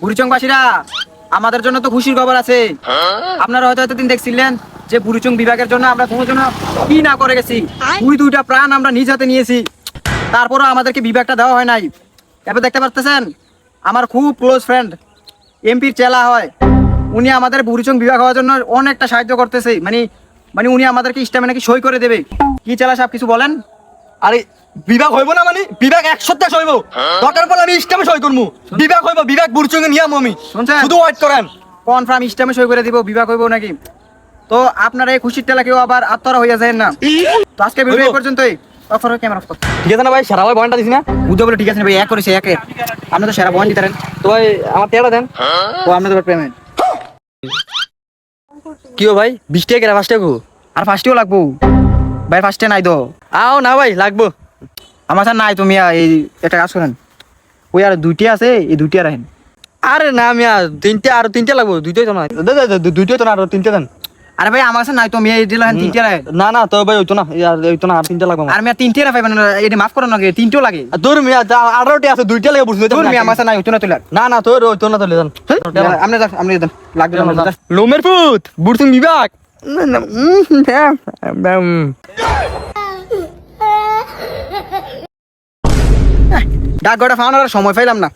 বুড়িচংবাসীরা, আমাদের জন্য তো খুশির খবর আছে। আপনারা হয়তো এতদিন দেখছিলেন যে বুড়িচং বিভাগের জন্য আমরা কোনো জন্য কি না করে গেছি, দুইটা প্রাণ আমরা নিজ হাতে নিয়েছি, তারপরও আমাদেরকে বিভাগটা দেওয়া হয় নাই। এবার দেখতে পারতেছেন, আমার খুব ক্লোজ ফ্রেন্ড এমপির চেলা হয়, উনি আমাদের বুড়িচং বিভাগ হওয়ার জন্য অনেকটা সাহায্য করতেছে। মানে মানে উনি আমাদেরকে ইস্টামে নাকি সই করে দেবে। কি চেলা সাহেব কিছু বলেন? আরে বিভাগ হইব না, মানে বিভাগ 100 হইব, দরকার পড়লে আমি ইস্টামে সই করবো। বিভাগ হইব, বিভাগ বুড়চুঙ্গে নিয়াম আমি, শুনছেন? শুধু ওয়েট করেন। কনফার্ম ইস্টামে সই করে দিব, বিভাগ হইব নাকি? তো আপনারা এই খুশির টেলা কেউ আবার আত্মরা হইয়া যায় না। তো আজকে ভিডিও এই পর্যন্তই। ক্যামেরা অফ কর। ঠিক আছে না ভাই, সারা ভাই বয়ানটা দিছি না? বুঝতে বলে ঠিক আছে না ভাই, এক করেছে একে। আপনি তো সেরা বহন দিতে পারেন। তো ভাই আমার টেয়াটা দেন। ও আপনাদের পেমেন্ট কি ভাই 20 টাকা কেনা 5 টাকা? আর ফার্স্টেও লাগবো ভাই, ফার্স্টে নাই তো। আও না ভাই লাগবো। আমার স্যার নাই, তুমি এই একটা কাজ করেন, ওই আর দুইটি আছে, এই দুইটি আর আহেন। আরে না আমি আর তিনটে লাগবো, দুইটাই তো না। দুইটাই তো না, আর তিনটে দেন। আরে ভাই আমার স্যার নাই তো, আমি এই দিলাম তিনটে রাখেন। না না তো ভাই ওইতো না, ওইতো না, আর তিনটে লাগবো আমার। আর আমি আর তিনটে রাখাই মানে এটা মাফ করো না, তিনটেও লাগে। দূর মিয়া 18টি আছে, দুইটা লাগে বুঝলি তো। তুমি আমার স্যার নাই, হইতো না তুলার। না না তোর ওইতো না, তোলে দেন। আপনি যান, আপনি যান, লাগবে না আমার। লোমের পুত বুড়চুং বিভাগ। ডাক ঘরে ফাওয়ানোর আর সময় পাইলাম না।